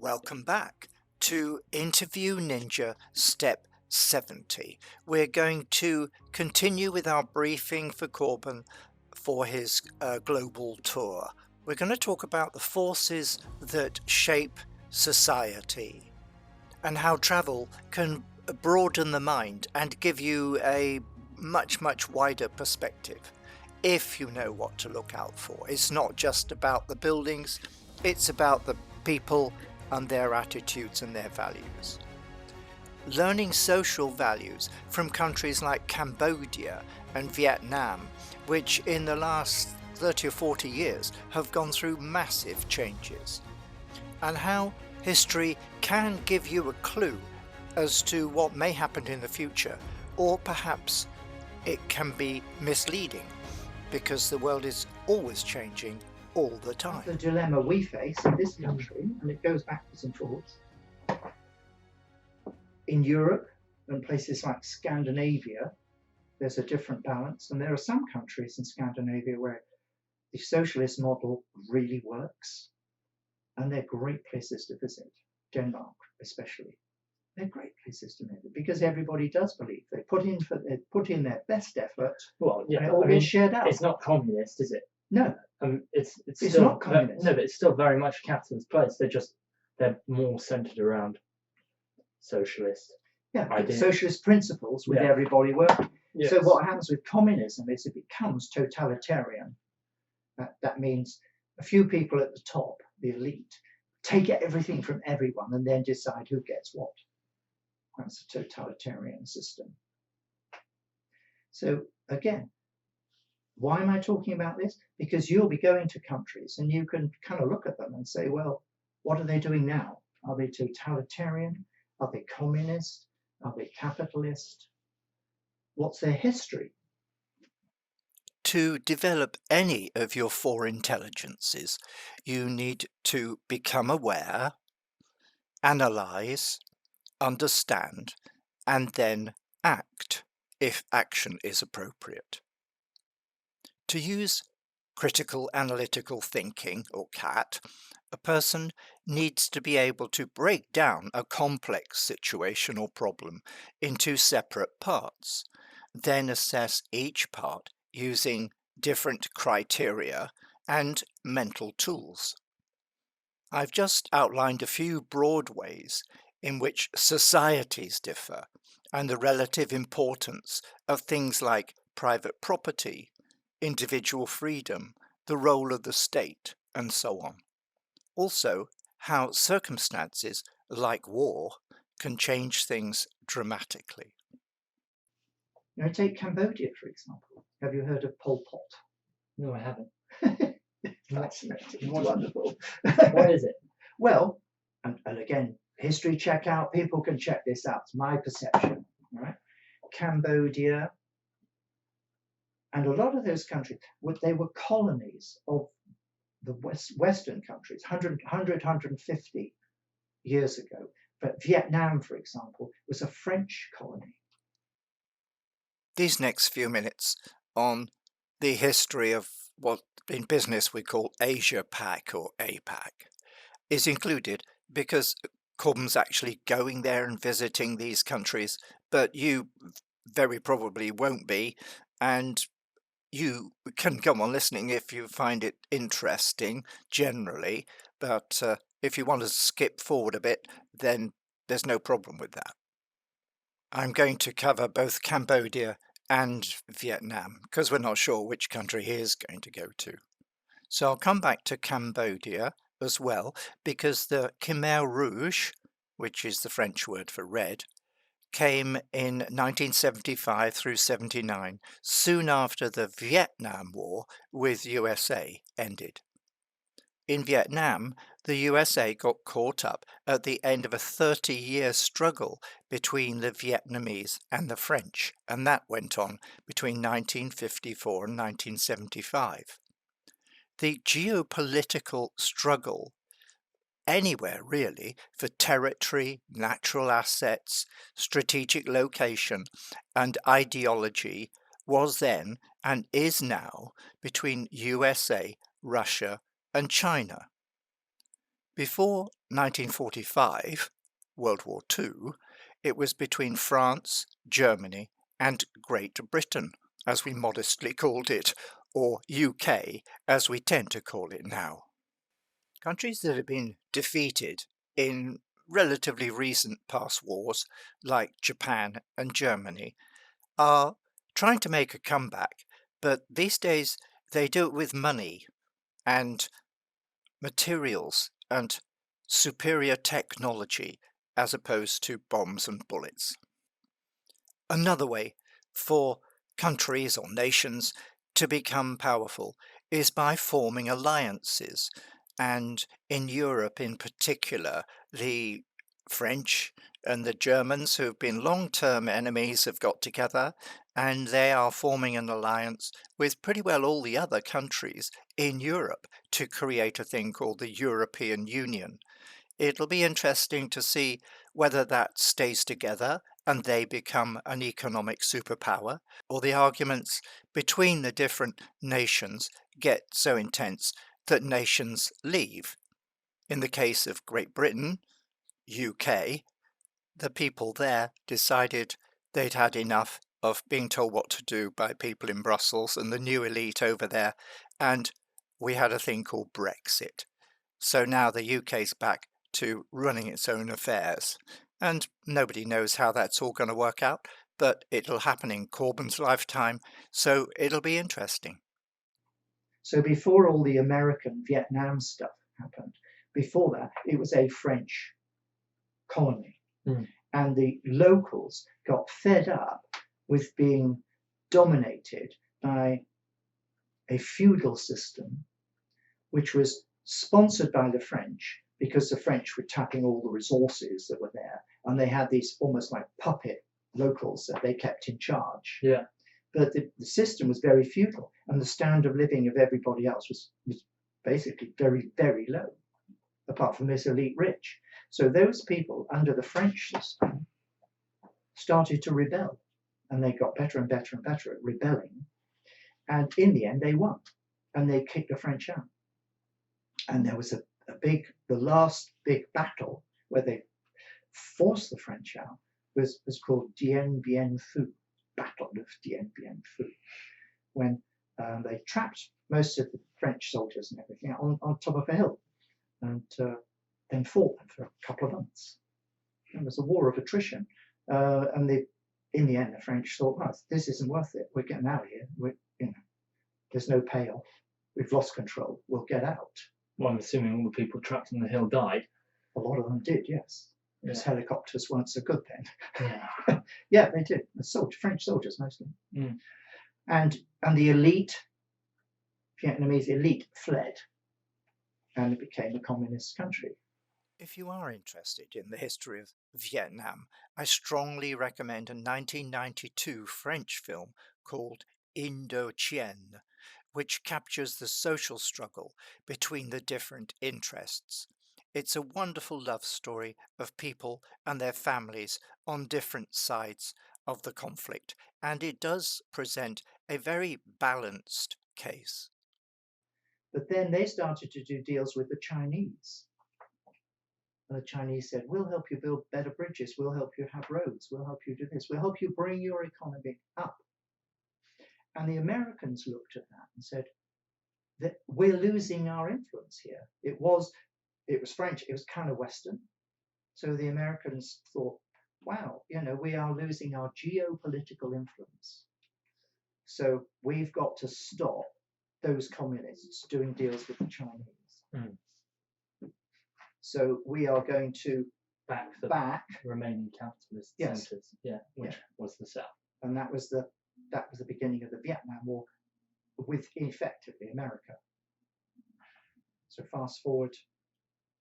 Welcome back to Interview Ninja Step 70. We're going to continue with our briefing for Corben for his global tour. We're going to talk about the forces that shape society and how travel can broaden the mind and give you a much wider perspective if you know what to look out for. It's not just about the buildings, it's about the people and their attitudes and their values. Learning social values from countries like Cambodia and Viet Nam, which in the last 30 or 40 years have gone through massive changes, and how history can give you a clue as to what may happen in the future, or perhaps it can be misleading because the world is always changing all the time. The dilemma we face in this country, and it goes backwards and forwards, in Europe and places like Scandinavia, there's a different balance, and there are some countries in Scandinavia where the socialist model really works, and they're great places to visit. Denmark especially, they're great places to visit because everybody does believe they put in their best effort. Well, yeah, and it all gets shared out. It's not communist, is it? No, it's still not communist. No, but it's still very much a capitalist place. They're more centered around socialist. Yeah, ideas. Socialist principles with everybody working. Yes. So what happens with communism is it becomes totalitarian. That means a few people at the top, the elite, take everything from everyone and then decide who gets what. That's a totalitarian system. So again, why am I talking about this? Because you'll be going to countries and you can kind of look at them and say, well, what are they doing now? Are they totalitarian? Are they communist? Are they capitalist? What's their history? To develop any of your four intelligences, you need to become aware, analyze, understand, and then act if action is appropriate. To use critical analytical thinking, or CAT, a person needs to be able to break down a complex situation or problem into separate parts, then assess each part using different criteria and mental tools. I've just outlined a few broad ways in which societies differ and the relative importance of things like private property, individual freedom, the role of the state, and so on. Also, how circumstances like war can change things dramatically. Now take Cambodia, for example. Have you heard of Pol Pot? No, I haven't. Fascinating. Wonderful. What is it? Well, and again, history check out, people can check this out. It's my perception. Right? Cambodia and a lot of those countries, they were colonies of the Western countries, 150 years ago. But Vietnam, for example, was a French colony. These next few minutes on the history of what in business we call Asia-Pac or APAC is included because Corben's actually going there and visiting these countries, but you very probably won't be, and you can go on listening if you find it interesting generally, but if you want to skip forward a bit, then there's no problem with that. I'm going to cover both Cambodia and Vietnam because we're not sure which country he is going to go to. So I'll come back to Cambodia as well because the Khmer Rouge, which is the French word for red, came in 1975 through 79, soon after the Vietnam War with USA ended. In Vietnam, the USA got caught up at the end of a 30-year struggle between the Vietnamese and the French, and that went on between 1954 and 1975. The geopolitical struggle anywhere really for territory, natural assets, strategic location, and ideology was then and is now between USA, Russia, and China. Before 1945, World War II, it was between France, Germany, and Great Britain, as we modestly called it, or UK, as we tend to call it now. Countries that have been defeated in relatively recent past wars, like Japan and Germany, are trying to make a comeback, but these days they do it with money and materials and superior technology as opposed to bombs and bullets. Another way for countries or nations to become powerful is by forming alliances. And in Europe in particular, the French and the Germans, who have been long-term enemies, have got together and they are forming an alliance with pretty well all the other countries in Europe to create a thing called the European Union. It'll be interesting to see whether that stays together and they become an economic superpower, or the arguments between the different nations get so intense that nations leave. In the case of Great Britain, UK, the people there decided they'd had enough of being told what to do by people in Brussels and the new elite over there, and we had a thing called Brexit. So now the UK's back to running its own affairs, and nobody knows how that's all going to work out, but it'll happen in Corben's lifetime, so it'll be interesting. So before all the American Viet Nam stuff happened, before that, it was a French colony. And the locals got fed up with being dominated by a feudal system, which was sponsored by the French, because the French were tapping all the resources that were there, and they had these almost like puppet locals that they kept in charge. Yeah. But the system was very feudal, and the standard of living of everybody else was basically very, very low, apart from this elite rich. So those people under the French system started to rebel, and they got better and better and better at rebelling. And in the end, they won, and they kicked the French out. And there was the last big battle where they forced the French out was called Dien Bien Phu, Battle of Dien Bien Phu, when they trapped most of the French soldiers and everything on top of a hill, and then fought them for a couple of months. It was a war of attrition, and in the end, the French thought, well, this isn't worth it. We're getting out of here. There's no payoff. We've lost control. We'll get out. Well, I'm assuming all the people trapped on the hill died. A lot of them did, yes. Because helicopters weren't so good then. Yeah. Yeah, they did. French soldiers mostly. And the elite, Vietnamese elite, fled, and it became a communist country. If you are interested in the history of Vietnam, I strongly recommend a 1992 French film called Indochine, which captures the social struggle between the different interests. It's a wonderful love story of people and their families on different sides of the conflict, and it does present a very balanced case. But then they started to do deals with the Chinese. And the Chinese said, we'll help you build better bridges, we'll help you have roads, we'll help you do this, we'll help you bring your economy up. And the Americans looked at that and said that we're losing our influence here. It was French, it was kind of Western. So the Americans thought, wow, we are losing our geopolitical influence. So we've got to stop those communists doing deals with the Chinese. So we are going to back the remaining capitalist centres, which was the South. And that was the beginning of the Vietnam War with effectively America. So fast forward,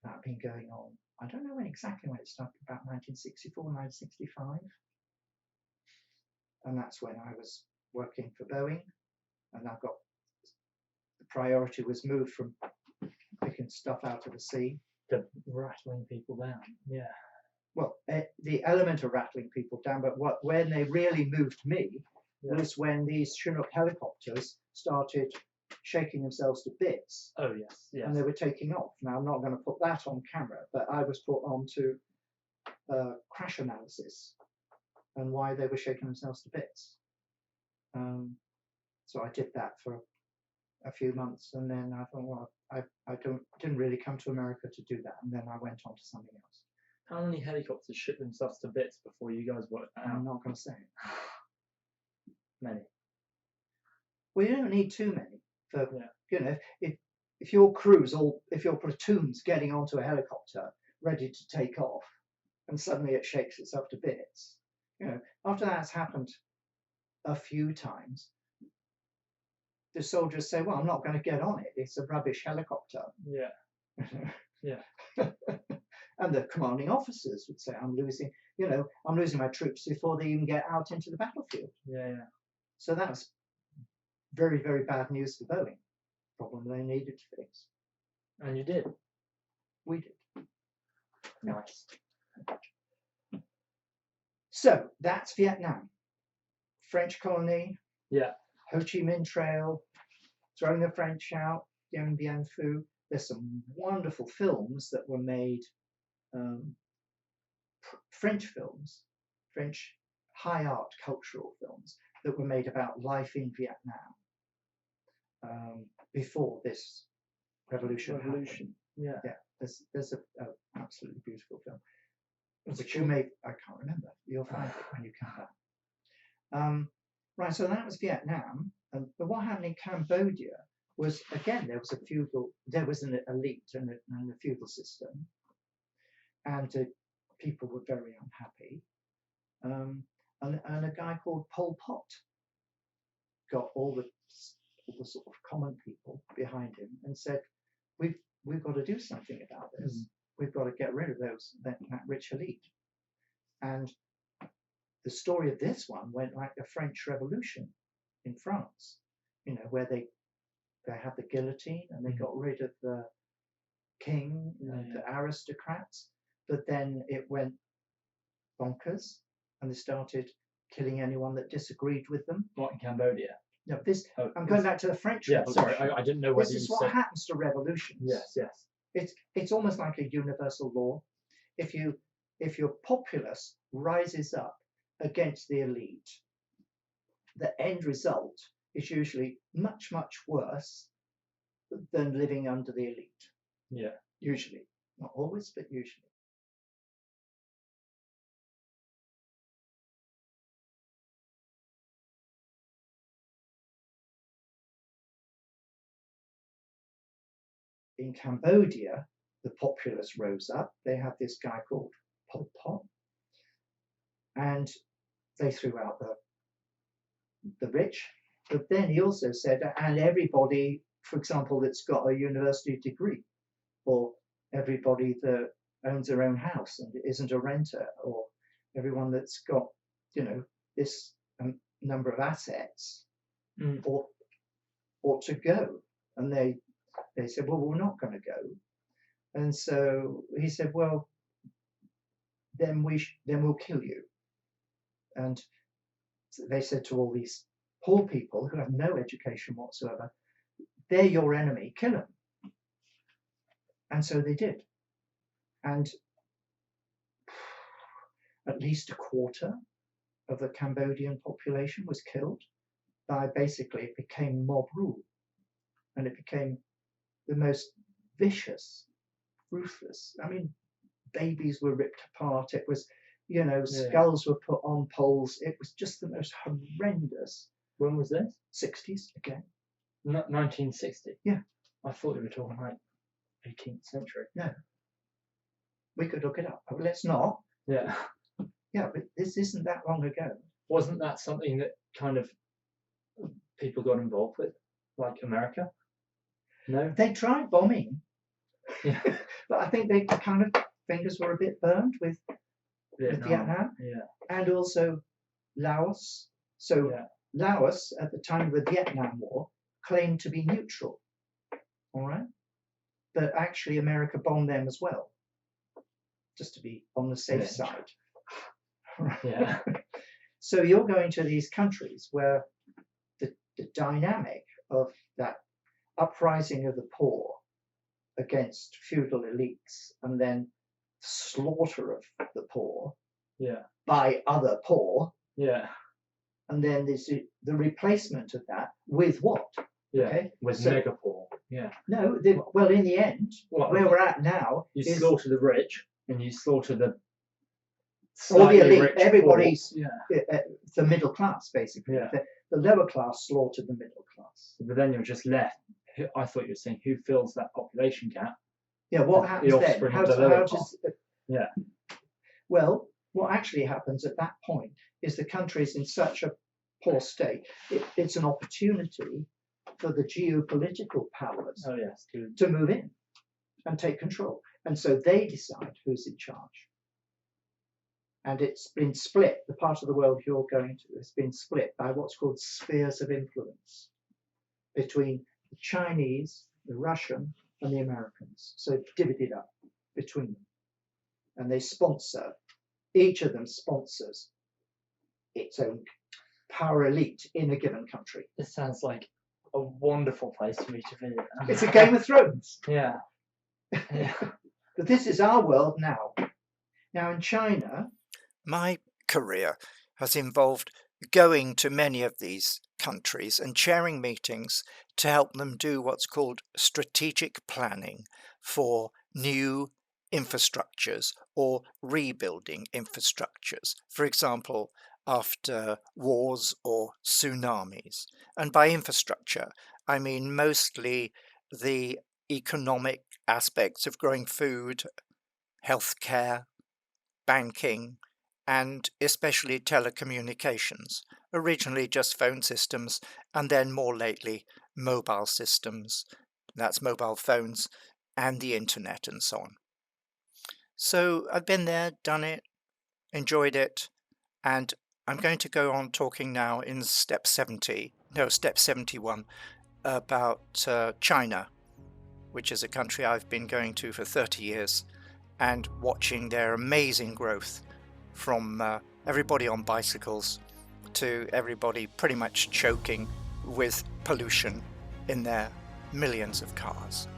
that been going on. I don't know exactly when it started, about 1964, 1965. And that's when I was working for Boeing, and the priority was moved from picking stuff out of the sea to rattling people down. Yeah. Well, the element of rattling people down, but when they really moved me was when these Chinook helicopters started shaking themselves to bits, Oh yes, yes. and they were taking off. Now I'm not going to put that on camera, but I was put on to crash analysis and why they were shaking themselves to bits. So I did that for a few months, and then I thought, well, I didn't really come to America to do that, and then I went on to something else. How many helicopters shipped themselves to bits before you guys worked that out? I'm not going to say it. Many. Well, you don't need too many. For Yeah. you know, if your crew's if your platoon's getting onto a helicopter ready to take off, and suddenly it shakes itself to bits, you know, after that's happened a few times, the soldiers say, well, I'm not going to get on it. It's a rubbish helicopter. Yeah. Yeah. And the commanding officers would say, I'm losing my troops before they even get out into the battlefield. Yeah, yeah. So that's very, very bad news for Boeing. Problem they needed to fix. And you did. We did. Nice. So that's Vietnam. French colony. Yeah. Ho Chi Minh Trail. Throwing the French out. Dien Bien Phu. There's some wonderful films that were made. French films. French high art cultural films that were made about life in Vietnam before this revolution happened. Yeah. There's a absolutely beautiful film, which you may, I can't remember. You'll find it when you come back. Right, so that was Vietnam, but what happened in Cambodia was, again, there was an elite and a feudal system, and people were very unhappy. And a guy called Pol Pot got all the sort of common people behind him and said, we've got to do something about this. We've got to get rid of that rich elite. And the story of this one went like the French Revolution in France, where they had the guillotine and they got rid of the king and the aristocrats, but then it went bonkers and they started killing anyone that disagreed with them. What, in Cambodia? No, I'm going back to the French Revolution. Sorry, I didn't know whether this is you what happens to revolutions. Yes. It's almost like a universal law. If your populace rises up against the elite, the end result is usually much, much worse than living under the elite. Yeah. Usually. Not always, but usually. In Cambodia, the populace rose up. They had this guy called Pol Pot, and they threw out the rich. But then he also said, and everybody, for example, that's got a university degree, or everybody that owns their own house and isn't a renter, or everyone that's got, this number of assets, ought to go. And they said, well, we're not going to go. And so he said, well, then we'll kill you. And they said to all these poor people who have no education whatsoever, they're your enemy, kill them. And so they did. And at least a quarter of the Cambodian population was killed by, basically, it became mob rule. And it became the most vicious, ruthless. I mean, babies were ripped apart. It was, skulls were put on poles. It was just the most horrendous. When was this? 60s again. 1960? Yeah. I thought we were talking like 18th century. No. We could look it up. But let's not. Yeah. Yeah, but this isn't that long ago. Wasn't that something that kind of people got involved with? Like America? No? They tried bombing. Yeah. But I think they kind of fingers were a bit burned with Vietnam. Yeah. And also Laos. So Laos, at the time of the Vietnam War, claimed to be neutral. All right? But actually America bombed them as well. Just to be on the safe side. Yeah. So you're going to these countries where the dynamic of that uprising of the poor against feudal elites and then slaughter of the poor Yeah. by other poor, Yeah. and then there's the replacement of that with what? Yeah. Okay, With so- mega poor. Yeah. No, well, in the end, Well, where we're at now you is slaughter the rich and you slaughter the all the slightly elite, rich everybody's poor. Yeah. the middle class, basically. Yeah. The lower class slaughtered the middle class. But then you're just left. I thought you were saying who fills that population gap? Yeah, what The happens then? offspring How of the does, lower how class. does Yeah. Well, what actually happens at that point is the country is in such a poor state. It's an opportunity for the geopolitical powers Oh yes. to move in and take control. And so they decide who's in charge. And it's been split. The part of the world you're going to has been split by what's called spheres of influence between the Chinese, the Russian, and the Americans. So divided up between them. And they sponsor, each of them sponsors its own power elite in a given country. This sounds like a wonderful place for me to visit. It's a Game of Thrones. Yeah. Yeah. But this is our world now. Now in China, My career has involved going to many of these countries and chairing meetings to help them do what's called strategic planning for new infrastructures or rebuilding infrastructures. For example, after wars or tsunamis. And by infrastructure, I mean mostly the economic aspects of growing food, healthcare, banking, and especially telecommunications, originally just phone systems, and then more lately mobile systems, that's mobile phones, and the internet and so on. So I've been there, done it, enjoyed it, and I'm going to go on talking now in step 71, about China, which is a country I've been going to for 30 years and watching their amazing growth from everybody on bicycles to everybody pretty much choking with pollution in their millions of cars.